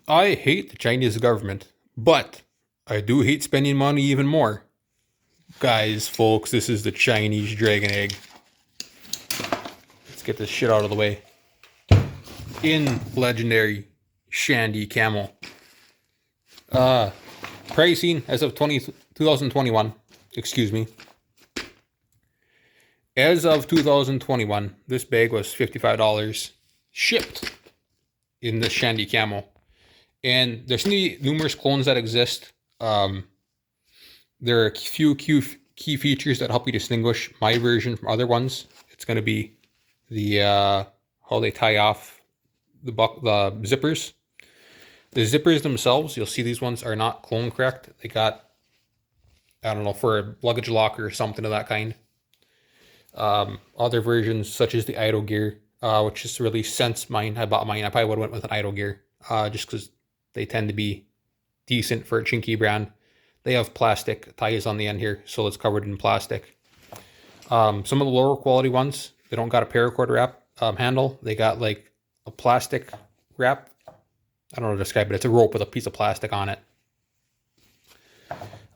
I hate the Chinese government, but I do hate spending money even more. Guys, folks, this is the Chinese dragon egg. Let's get this shit out of the way. In legendary Shandy Camel. Pricing as of 2021. Excuse me. As of 2021, this bag was $55 shipped in the Shandy Camel. And there's numerous clones that exist. There are a few key features that help you distinguish my version from other ones. It's going to be the how they tie off the zippers. The zippers themselves, you'll see these ones are not clone correct. They got, I don't know, for a luggage locker or something of that kind. Other versions, such as the idle gear, which is really since mine, I bought mine, I probably would have went with an idle gear, just because they tend to be decent for a chinky brand. They have plastic ties on the end here, so it's covered in plastic. Some of the lower quality ones, they don't got a paracord wrap handle. They got like a plastic wrap. I don't know how to describe it. It's a rope with a piece of plastic on it.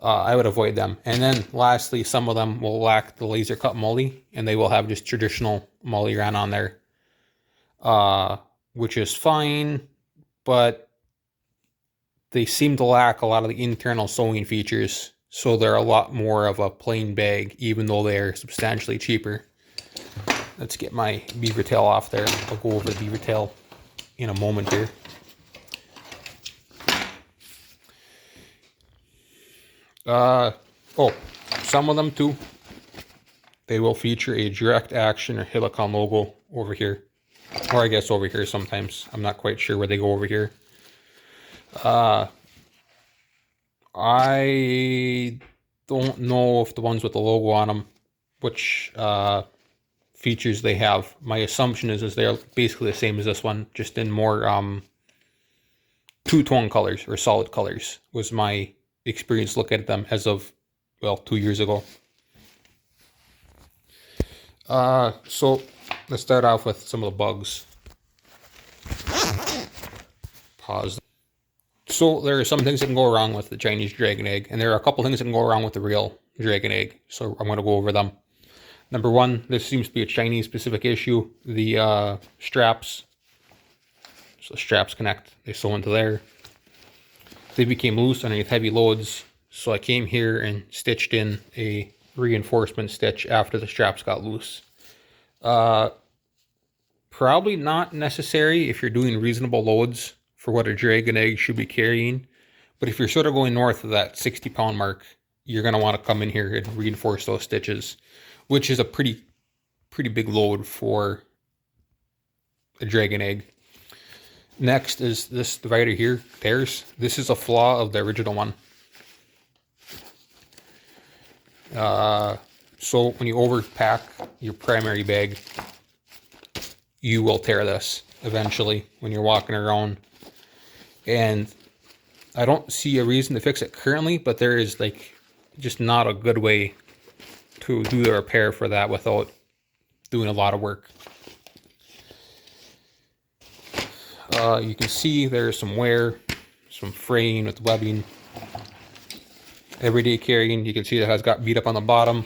I would avoid them. And then lastly, some of them will lack the laser cut molly, and they will have just traditional molly ran on there, which is fine, but they seem to lack a lot of the internal sewing features, so they're a lot more of a plain bag, even though they're substantially cheaper. Let's get my beaver tail off there. I'll go over the beaver tail in a moment here. Some of them too, they will feature a direct action or Helicon logo over here, or I guess over here sometimes. I'm not quite sure where they go over here. I don't know if the ones with the logo on them, which features they have. My assumption is they're basically the same as this one, just in more two-tone colors or solid colors, was my experience looking at them as of, well, 2 years ago. So let's start off with some of the bugs. Pause. So there are some things that can go wrong with the Chinese dragon egg, and there are a couple things that can go wrong with the real dragon egg. So I'm going to go over them. Number one, this seems to be a Chinese specific issue. The straps. So straps connect. They sew into there. They became loose underneath heavy loads. So I came here and stitched in a reinforcement stitch after the straps got loose. Probably not necessary if you're doing reasonable loads for what a dragon egg should be carrying. But if you're sort of going north of that 60-pound mark, you're going to want to come in here and reinforce those stitches, which is a pretty big load for a dragon egg. Next is this divider here, tears. This is a flaw of the original one. So when you overpack your primary bag, you will tear this eventually when you're walking around. And I don't see a reason to fix it currently, but there is like just not a good way to do the repair for that without doing a lot of work. You can see there's some wear, some fraying with webbing. Everyday carrying, you can see that has got beat up on the bottom.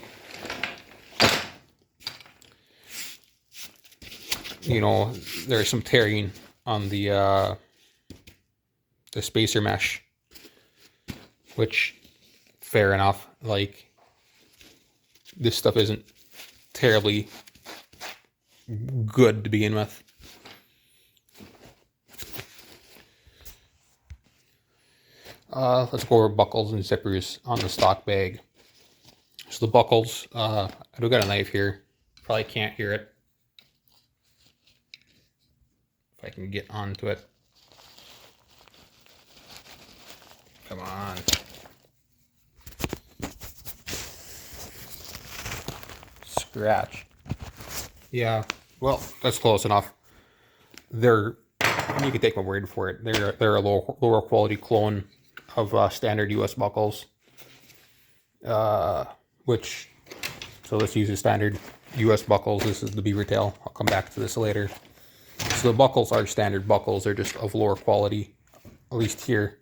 You know, there's some tearing on the spacer mesh, which, fair enough. Like, this stuff isn't terribly good to begin with. Let's go over buckles and zippers on the stock bag. So the buckles, I do got a knife here. Probably can't hear it. If I can get onto it. Come on. Scratch. Yeah, well, that's close enough. You can take my word for it. They're a lower quality clone of standard US buckles, so this uses standard US buckles. This is the beaver tail. I'll come back to this later. So the buckles are standard buckles. They're just of lower quality. at least here,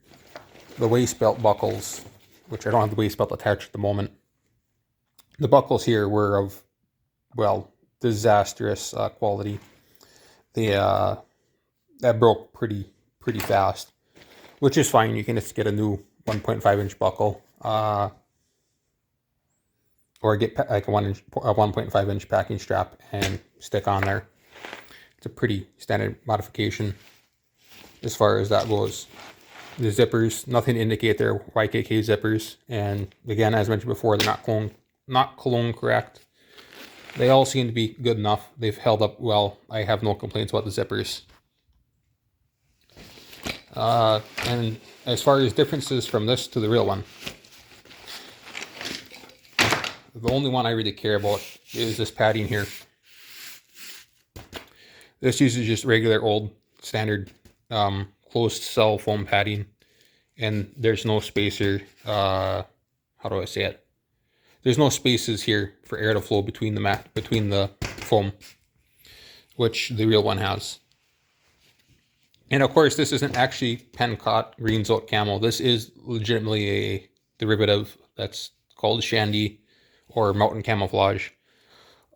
the waist belt buckles, which I don't have the waist belt attached at the moment. The buckles here were of, well, disastrous quality. They that broke pretty fast, which is fine. You can just get a new 1.5-inch buckle, or get like a 1.5-inch packing strap and stick on there. It's a pretty standard modification as far as that goes. The zippers, nothing to indicate they're YKK zippers, and again, as mentioned before, they're not cologne correct. They all seem to be good enough. They've held up well. I have no complaints about the zippers. And as far as differences from this to the real one, the only one I really care about is this padding here. This uses just regular old standard closed cell foam padding, and there's no spacer. How do I say it? There's no spaces here for air to flow between the foam, which the real one has. And of course, this isn't actually pen-caught green zote camel. This is legitimately a derivative that's called shandy or mountain camouflage.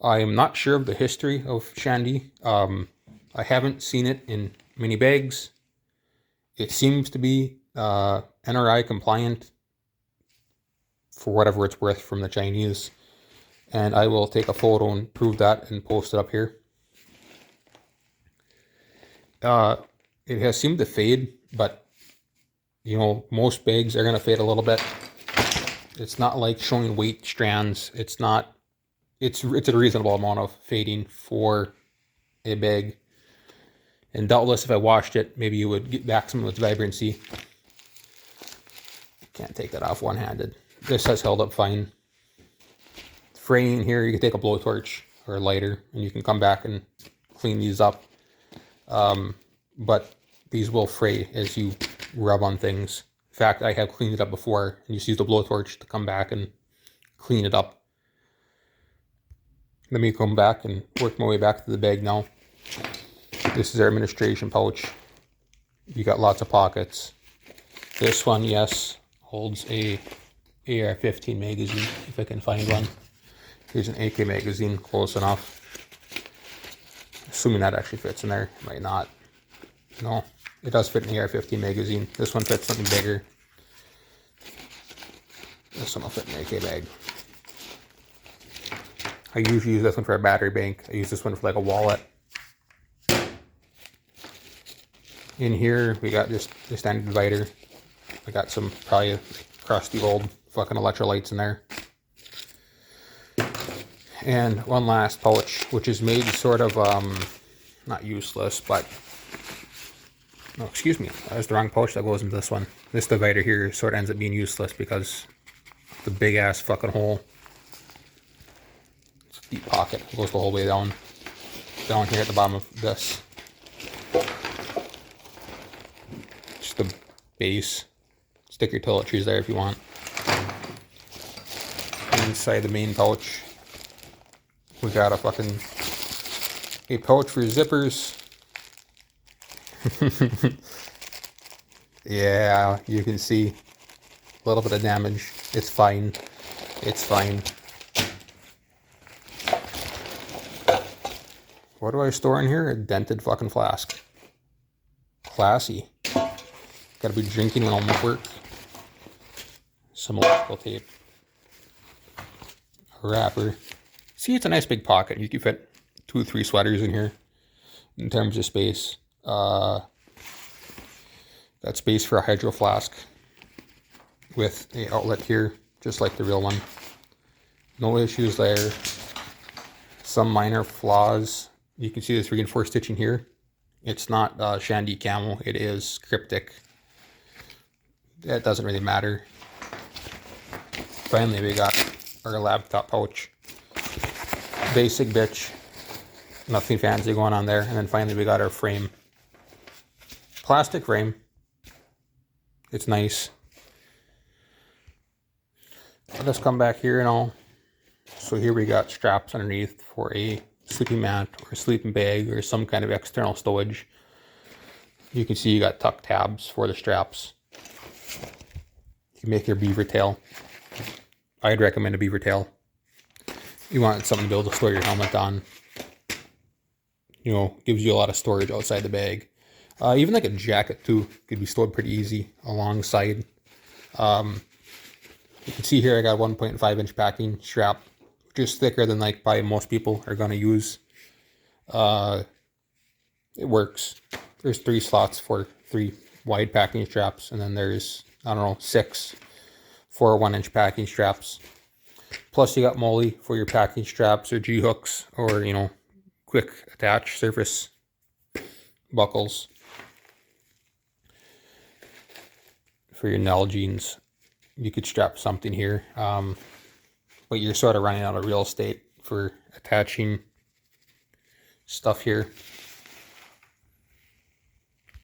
I am not sure of the history of shandy. I haven't seen it in many bags. It seems to be NRI compliant, for whatever it's worth, from the Chinese. And I will take a photo and prove that and post it up here. It has seemed to fade, but you know, most bags are going to fade a little bit. It's not like showing weight strands. It's a reasonable amount of fading for a bag. And doubtless if I washed it, maybe you would get back some of its vibrancy. Can't take that off one-handed. This has held up fine. Fraying here, you can take a blowtorch or a lighter and you can come back and clean these up. But these will fray as you rub on things. In fact, I have cleaned it up before and just used a blowtorch to come back and clean it up. Let me come back and work my way back to the bag now. This is our administration pouch. You got lots of pockets. This one, yes, holds a AR-15 magazine, if I can find one. Here's an AK magazine, close enough. Assuming that actually fits in there. It might not. No, it does fit an AR-15 magazine. This one fits something bigger. This one will fit an AK bag. I usually use this one for a battery bank. I use this one for like a wallet. In here, we got just the standard divider. I got some probably crusty old fucking electrolytes in there. And one last pouch, which is made sort of, not useless, but, no, excuse me, that was the wrong pouch that goes into this one. This divider here sort of ends up being useless because the big ass fucking hole. It's a deep pocket, it goes the whole way down here at the bottom of this. Just the base. Stick your toiletries there if you want. Inside the main pouch, we got a pouch for zippers. Yeah, you can see a little bit of damage. It's fine. It's fine. What do I store in here? A dented fucking flask. Classy. Gotta be drinking when I'm at work. Some electrical tape. A wrapper. See, it's a nice big pocket. You can fit 2 or 3 sweaters in here in terms of space. Got space for a hydro flask with an outlet here, just like the real one. No issues there. Some minor flaws. You can see this reinforced stitching here. It's not shandy camel. It is cryptic. That doesn't really matter. Finally, we got our laptop pouch. Basic bitch. Nothing fancy going on there. And then finally, we got our frame. Plastic frame. It's nice. Let's come back here and all. So here we got straps underneath for a sleeping mat or a sleeping bag or some kind of external stowage. You can see you got tuck tabs for the straps. You can make your beaver tail. I'd recommend a beaver tail. You want something to be able to store your helmet on. You know, gives you a lot of storage outside the bag. Even like a jacket too could be stored pretty easy alongside. You can see here I got 1.5 inch packing strap, which is thicker than like probably most people are going to use. It works. There's 3 slots for 3 wide packing straps, and then there's, I don't know, 6 for 1 inch packing straps. Plus you got moly for your packing straps or G-hooks, or, you know, quick attach surface buckles for your Nalgene's. You could strap something here, but you're sort of running out of real estate for attaching stuff here.